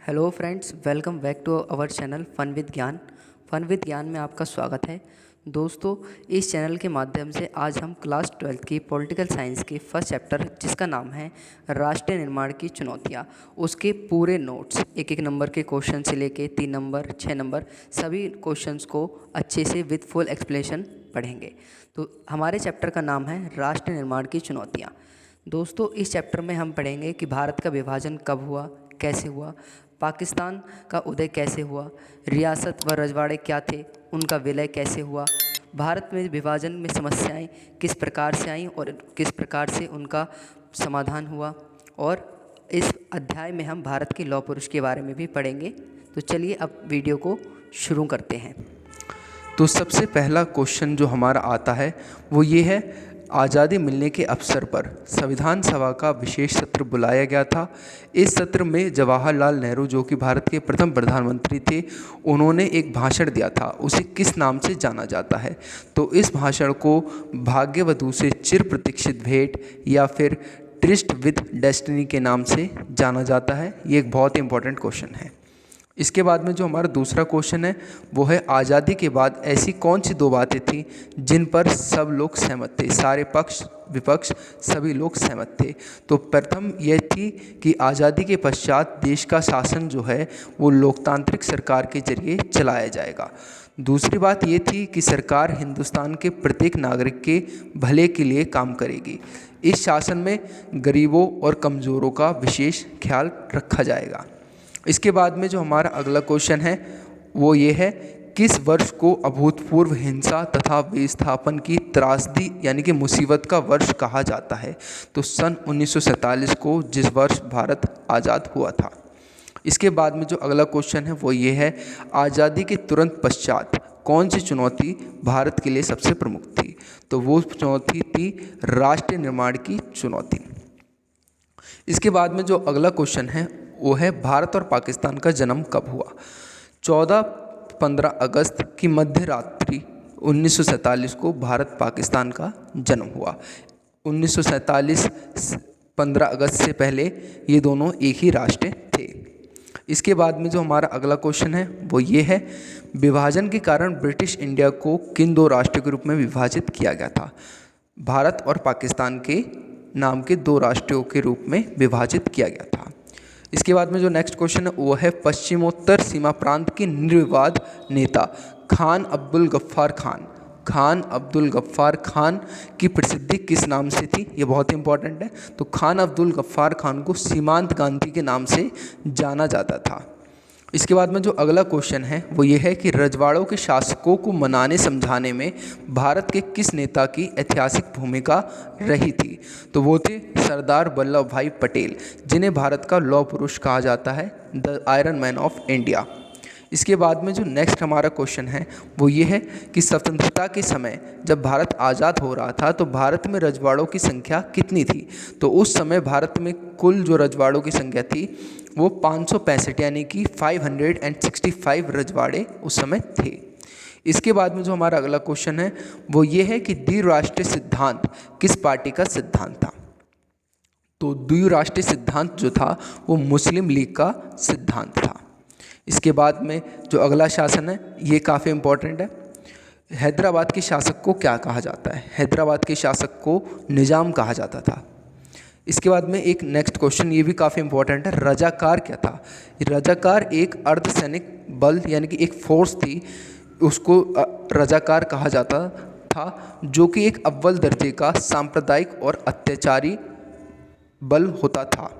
Hello friends, welcome back to our channel fun with Gyan. Fun with Gyan में आपका स्वागत है। दोस्तों, इस चैनल के माध्यम से आज हम क्लास 12th की पॉलिटिकल साइंस के फर्स्ट चैप्टर, जिसका नाम है राष्ट्र निर्माण की चुनौतियाँ, उसके पूरे नोट्स, एक एक नंबर के क्वेश्चन से लेके 3 नंबर 6 नंबर सभी क्वेश्चंस को अच्छे से विद फुल एक्सप्लेनेशन पढ़ेंगे। तो हमारे चैप्टर का नाम है राष्ट्र निर्माण की चुनौतियाँ। दोस्तों, इस चैप्टर में हम पढ़ेंगे कि भारत का विभाजन कब हुआ, कैसे हुआ, पाकिस्तान का उदय कैसे हुआ, रियासत व रजवाड़े क्या थे, उनका विलय कैसे हुआ, भारत में विभाजन में समस्याएं किस प्रकार से आईं और किस प्रकार से उनका समाधान हुआ। और इस अध्याय में हम भारत के लौह पुरुष के बारे में भी पढ़ेंगे। तो चलिए अब वीडियो को शुरू करते हैं। तो सबसे पहला क्वेश्चन जो हमारा आता है वो ये है, आज़ादी मिलने के अवसर पर संविधान सभा का विशेष सत्र बुलाया गया था। इस सत्र में जवाहरलाल नेहरू, जो कि भारत के प्रथम प्रधानमंत्री थे, उन्होंने एक भाषण दिया था। उसे किस नाम से जाना जाता है? तो इस भाषण को भाग्यवधू से चिर प्रतीक्षित भेंट या फिर ट्रिस्ट विद डेस्टिनी के नाम से जाना जाता है। ये एक बहुत ही इंपॉर्टेंट क्वेश्चन है। इसके बाद में जो हमारा दूसरा क्वेश्चन है वो है, आज़ादी के बाद ऐसी कौन सी दो बातें थी जिन पर सब लोग सहमत थे, सारे पक्ष विपक्ष सभी लोग सहमत थे? तो प्रथम यह थी कि आज़ादी के पश्चात देश का शासन जो है वो लोकतांत्रिक सरकार के जरिए चलाया जाएगा। दूसरी बात ये थी कि सरकार हिंदुस्तान के प्रत्येक नागरिक के भले के लिए काम करेगी। इस शासन में गरीबों और कमज़ोरों का विशेष ख्याल रखा जाएगा। इसके बाद में जो हमारा अगला क्वेश्चन है वो ये है, किस वर्ष को अभूतपूर्व हिंसा तथा विस्थापन की त्रासदी यानी कि मुसीबत का वर्ष कहा जाता है? तो सन 1947 को, जिस वर्ष भारत आज़ाद हुआ था। इसके बाद में जो अगला क्वेश्चन है वो ये है, आज़ादी के तुरंत पश्चात कौन सी चुनौती भारत के लिए सबसे प्रमुख थी? तो वो चुनौती थी राष्ट्र निर्माण की चुनौती। इसके बाद में जो अगला क्वेश्चन है वो है, भारत और पाकिस्तान का जन्म कब हुआ? 14-15 अगस्त की मध्य रात्रि 1947 को भारत पाकिस्तान का जन्म हुआ। 1947 15 अगस्त से पहले ये दोनों एक ही राष्ट्र थे। इसके बाद में जो हमारा अगला क्वेश्चन है वो ये है, विभाजन के कारण ब्रिटिश इंडिया को किन दो राष्ट्रों के रूप में विभाजित किया गया था? भारत और पाकिस्तान के नाम के दो राष्ट्रों के रूप में विभाजित किया गया था। इसके बाद में जो नेक्स्ट क्वेश्चन है वो है, पश्चिमोत्तर सीमा प्रांत के निर्विवाद नेता खान अब्दुल गफ्फार खान, खान अब्दुल गफ्फार खान की प्रसिद्धि किस नाम से थी? ये बहुत इंपॉर्टेंट है। तो खान अब्दुल गफ्फार खान को सीमांत गांधी के नाम से जाना जाता था। इसके बाद में जो अगला क्वेश्चन है वो ये है कि रजवाड़ों के शासकों को मनाने समझाने में भारत के किस नेता की ऐतिहासिक भूमिका रही थी? तो वो थे सरदार वल्लभ भाई पटेल, जिन्हें भारत का लौह पुरुष कहा जाता है, the iron man of India. इसके बाद में जो नेक्स्ट हमारा क्वेश्चन है वो ये है कि स्वतंत्रता के समय जब भारत आज़ाद हो रहा था तो भारत में रजवाड़ों की संख्या कितनी थी? तो उस समय भारत में कुल जो रजवाड़ों की संख्या थी वो 565 यानी कि 565 रजवाड़े उस समय थे। इसके बाद में जो हमारा अगला क्वेश्चन है वो ये है कि द्विराष्ट्रीय सिद्धांत किस पार्टी का सिद्धांत था? तो द्विराष्ट्रीय सिद्धांत जो था वो मुस्लिम लीग का सिद्धांत था। इसके बाद में जो अगला शासन है ये काफ़ी इम्पोर्टेंट है। हैदराबाद के शासक को क्या कहा जाता है? हैदराबाद के शासक को निज़ाम कहा जाता था। इसके बाद में एक नेक्स्ट क्वेश्चन ये भी काफ़ी इंपॉर्टेंट है, रजाकार क्या था? रजाकार एक अर्धसैनिक बल यानी कि एक फोर्स थी, उसको रजाकार कहा जाता था, जो कि एक अव्वल दर्जे का सांप्रदायिक और अत्याचारी बल होता था।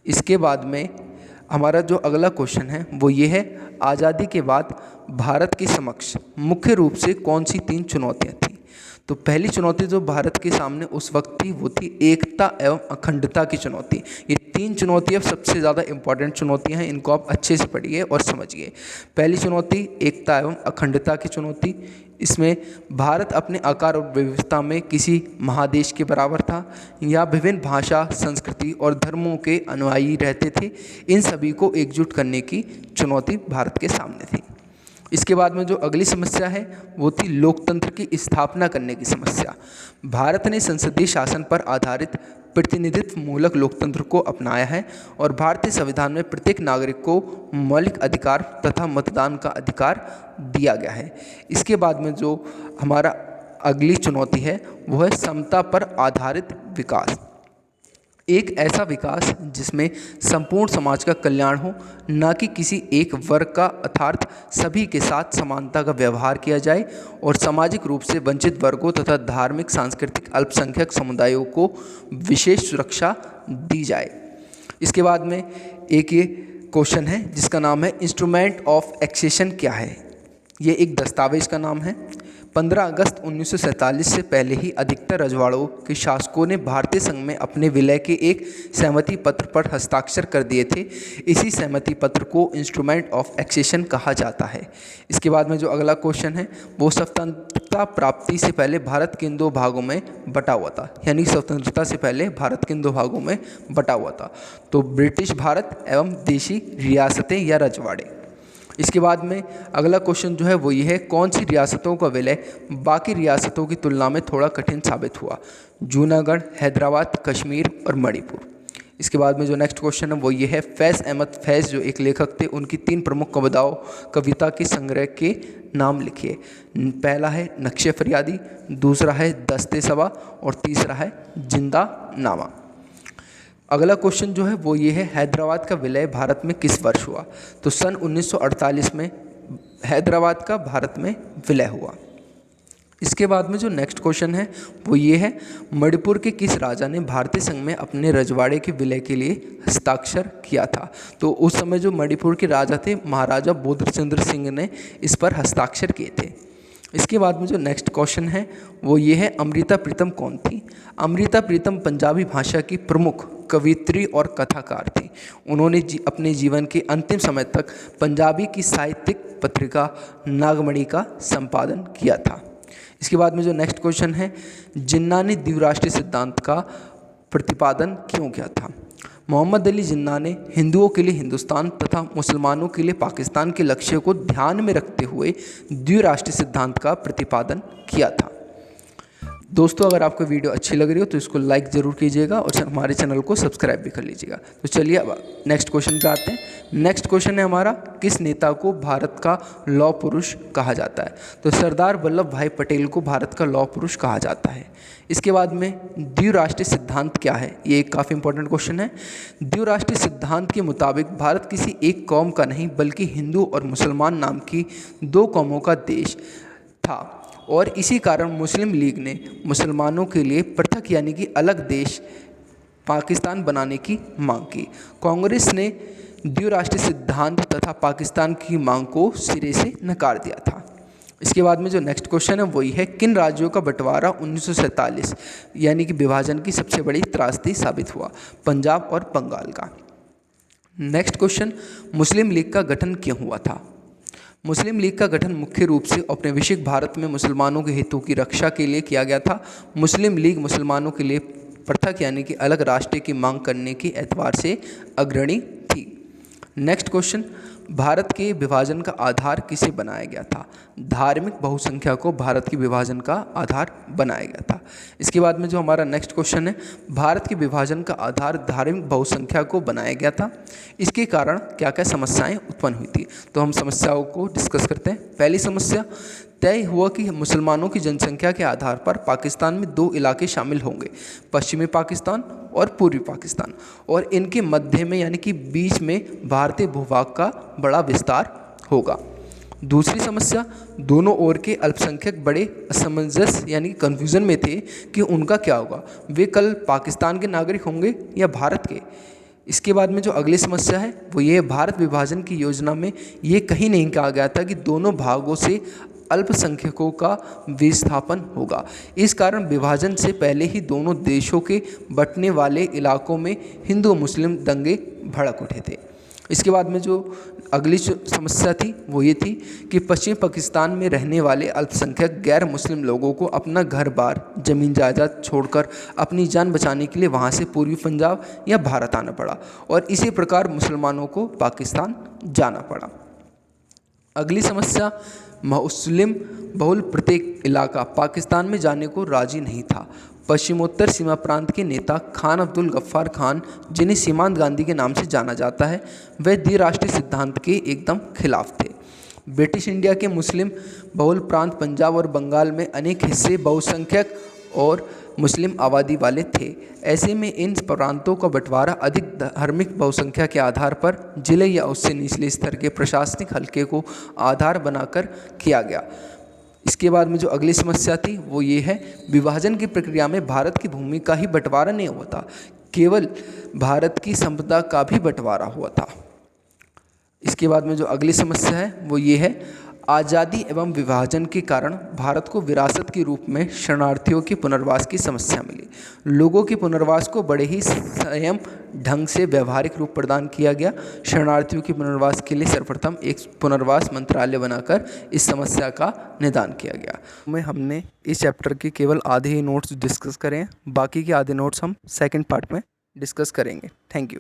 इसके बाद में हमारा जो अगला क्वेश्चन है वो ये है, आज़ादी के बाद भारत के समक्ष मुख्य रूप से कौन सी 3 चुनौतियाँ थीं? तो पहली चुनौती जो भारत के सामने उस वक्त थी वो थी एकता एवं अखंडता की चुनौती। ये 3 चुनौतियाँ सबसे ज़्यादा इंपॉर्टेंट चुनौतियाँ हैं, इनको आप अच्छे से पढ़िए और समझिए। पहली चुनौती एकता एवं अखंडता की चुनौती। इसमें भारत अपने आकार और विविधता में किसी महादेश के बराबर था या विभिन्न भाषा, संस्कृति और धर्मों के अनुयायी रहते थे, इन सभी को एकजुट करने की चुनौती भारत के सामने थी। इसके बाद में जो अगली समस्या है वो थी लोकतंत्र की स्थापना करने की समस्या। भारत ने संसदीय शासन पर आधारित प्रतिनिधित्व मूलक लोकतंत्र को अपनाया है और भारतीय संविधान में प्रत्येक नागरिक को मौलिक अधिकार तथा मतदान का अधिकार दिया गया है। इसके बाद में जो हमारा अगली चुनौती है वो है समता पर आधारित विकास। एक ऐसा विकास जिसमें संपूर्ण समाज का कल्याण हो, न कि किसी एक वर्ग का, अर्थात सभी के साथ समानता का व्यवहार किया जाए और सामाजिक रूप से वंचित वर्गों तथा धार्मिक सांस्कृतिक अल्पसंख्यक समुदायों को विशेष सुरक्षा दी जाए। इसके बाद में एक ये क्वेश्चन है जिसका नाम है इंस्ट्रूमेंट ऑफ एक्सेशन क्या है। ये एक दस्तावेज का नाम है। 15 अगस्त 1947 से पहले ही अधिकतर रजवाड़ों के शासकों ने भारतीय संघ में अपने विलय के एक सहमति पत्र पर हस्ताक्षर कर दिए थे। इसी सहमति पत्र को इंस्ट्रूमेंट ऑफ एक्सेशन कहा जाता है। इसके बाद में जो अगला क्वेश्चन है वो स्वतंत्रता प्राप्ति से पहले भारत किन दो भागों में बटा हुआ था, यानी स्वतंत्रता से पहले भारत किन दो भागों में बटा हुआ था। तो ब्रिटिश भारत एवं देशी रियासतें या रजवाड़े। इसके बाद में अगला क्वेश्चन जो है वो ये है, कौन सी रियासतों का विलय बाकी रियासतों की तुलना में थोड़ा कठिन साबित हुआ। जूनागढ़, हैदराबाद, कश्मीर और मणिपुर। इसके बाद में जो नेक्स्ट क्वेश्चन है वो ये है, फैज़ अहमद फैज़ जो एक लेखक थे उनकी 3 प्रमुख कविता के संग्रह के नाम लिखिए। पहला है नक्शे फरियादी, दूसरा है दस्ते सबा और तीसरा है जिंदा नामा। अगला क्वेश्चन जो है वो ये है, हैदराबाद का विलय भारत में किस वर्ष हुआ। तो सन 1948 में हैदराबाद का भारत में विलय हुआ। इसके बाद में जो नेक्स्ट क्वेश्चन है वो ये है, मणिपुर के किस राजा ने भारतीय संघ में अपने रजवाड़े के विलय के लिए हस्ताक्षर किया था। तो उस समय जो मणिपुर के राजा थे महाराजा बोधचंद्र सिंह ने इस पर हस्ताक्षर किए थे। इसके बाद में जो नेक्स्ट क्वेश्चन है वो ये है, अमृता प्रीतम कौन थी। अमृता प्रीतम पंजाबी भाषा की प्रमुख कवियत्री और कथाकार थी। उन्होंने अपने जीवन के अंतिम समय तक पंजाबी की साहित्यिक पत्रिका नागमणि का संपादन किया था। इसके बाद में जो नेक्स्ट क्वेश्चन है, जिन्ना ने द्विराष्ट्रीय सिद्धांत का प्रतिपादन क्यों किया था। मोहम्मद अली जिन्ना ने हिंदुओं के लिए हिंदुस्तान तथा मुसलमानों के लिए पाकिस्तान के लक्ष्य को ध्यान में रखते हुए द्विराष्ट्रीय सिद्धांत का प्रतिपादन किया था। दोस्तों, अगर आपको वीडियो अच्छी लग रही हो तो इसको लाइक ज़रूर कीजिएगा और हमारे चैनल को सब्सक्राइब भी कर लीजिएगा। तो चलिए अब नेक्स्ट क्वेश्चन पे आते हैं। नेक्स्ट क्वेश्चन है हमारा, किस नेता को भारत का लौह पुरुष कहा जाता है। तो सरदार वल्लभ भाई पटेल को भारत का लौह पुरुष कहा जाता है। इसके बाद में द्विराष्ट्रीय सिद्धांत क्या है, ये एक काफ़ी इंपॉर्टेंट क्वेश्चन है। द्विराष्ट्रीय सिद्धांत के मुताबिक भारत किसी एक कौम का नहीं बल्कि हिंदू और मुसलमान नाम की 2 कौमों का देश था और इसी कारण मुस्लिम लीग ने मुसलमानों के लिए पृथक यानी कि अलग देश पाकिस्तान बनाने की मांग की। कांग्रेस ने द्विराष्ट्रीय सिद्धांत तथा पाकिस्तान की मांग को सिरे से नकार दिया था। इसके बाद में जो नेक्स्ट क्वेश्चन है वही है, किन राज्यों का बंटवारा 1947 यानी कि विभाजन की सबसे बड़ी त्रासदी साबित हुआ। पंजाब और बंगाल का। नेक्स्ट क्वेश्चन, मुस्लिम लीग का गठन क्यों हुआ था। मुस्लिम लीग का गठन मुख्य रूप से औपनिवेशिक भारत में मुसलमानों के हितों की रक्षा के लिए किया गया था। मुस्लिम लीग मुसलमानों के लिए पृथक यानी कि अलग राष्ट्र की मांग करने के एतबार से अग्रणी थी। नेक्स्ट क्वेश्चन, भारत के विभाजन का आधार किसे बनाया गया था। धार्मिक बहुसंख्या को भारत के विभाजन का आधार बनाया गया था। इसके बाद में जो हमारा नेक्स्ट क्वेश्चन है, भारत के विभाजन का आधार धार्मिक बहुसंख्या को बनाया गया था। इसके कारण क्या क्या समस्याएं उत्पन्न हुई थी। तो हम समस्याओं को डिस्कस करते हैं। पहली समस्या, तय हुआ कि मुसलमानों की जनसंख्या के आधार पर पाकिस्तान में 2 इलाके शामिल होंगे, पश्चिमी पाकिस्तान और पूर्वी पाकिस्तान, और इनके मध्य में यानी कि बीच में भारतीय भूभाग का बड़ा विस्तार होगा। दूसरी समस्या, दोनों ओर के अल्पसंख्यक बड़े असमंजस यानी कन्फ्यूज़न में थे कि उनका क्या होगा, वे कल पाकिस्तान के नागरिक होंगे या भारत के। इसके बाद में जो अगली समस्या है वो ये, भारत विभाजन की योजना में ये कहीं नहीं कहा गया था कि दोनों भागों से अल्पसंख्यकों का विस्थापन होगा। इस कारण विभाजन से पहले ही दोनों देशों के बंटने वाले इलाकों में हिंदू मुस्लिम दंगे भड़क उठे थे। इसके बाद में जो अगली समस्या थी वो ये थी कि पश्चिमी पाकिस्तान में रहने वाले अल्पसंख्यक गैर मुस्लिम लोगों को अपना घर बार ज़मीन जायदाद छोड़कर अपनी जान बचाने के लिए वहाँ से पूर्वी पंजाब या भारत आना पड़ा और इसी प्रकार मुसलमानों को पाकिस्तान जाना पड़ा। अगली समस्या, मुस्लिम बहुल प्रत्येक इलाका पाकिस्तान में जाने को राजी नहीं था। पश्चिमोत्तर सीमा प्रांत के नेता खान अब्दुल गफ्फार खान, जिन्हें सीमांत गांधी के नाम से जाना जाता है, वह द्विराष्ट्रीय सिद्धांत के एकदम खिलाफ थे। ब्रिटिश इंडिया के मुस्लिम बहुल प्रांत पंजाब और बंगाल में अनेक हिस्से बहुसंख्यक और मुस्लिम आबादी वाले थे। ऐसे में इन प्रांतों का बंटवारा अधिक धार्मिक बहुसंख्या के आधार पर जिले या उससे निचले स्तर के प्रशासनिक हलके को आधार बनाकर किया गया। इसके बाद में जो अगली समस्या थी वो ये है, विभाजन की प्रक्रिया में भारत की भूमि का ही बंटवारा नहीं हुआ था, केवल भारत की संपदा का भी बंटवारा हुआ था। इसके बाद में जो अगली समस्या है वो ये है, आज़ादी एवं विभाजन के कारण भारत को विरासत के रूप में शरणार्थियों के पुनर्वास की समस्या मिली। लोगों के पुनर्वास को बड़े ही संयम ढंग से व्यवहारिक रूप प्रदान किया गया। शरणार्थियों के पुनर्वास के लिए सर्वप्रथम एक पुनर्वास मंत्रालय बनाकर इस समस्या का निदान किया गया। हमने इस चैप्टर के केवल आधे ही नोट्स डिस्कस करें, बाकी के आधे नोट्स हम सेकंड पार्ट में डिस्कस करेंगे। Thank you.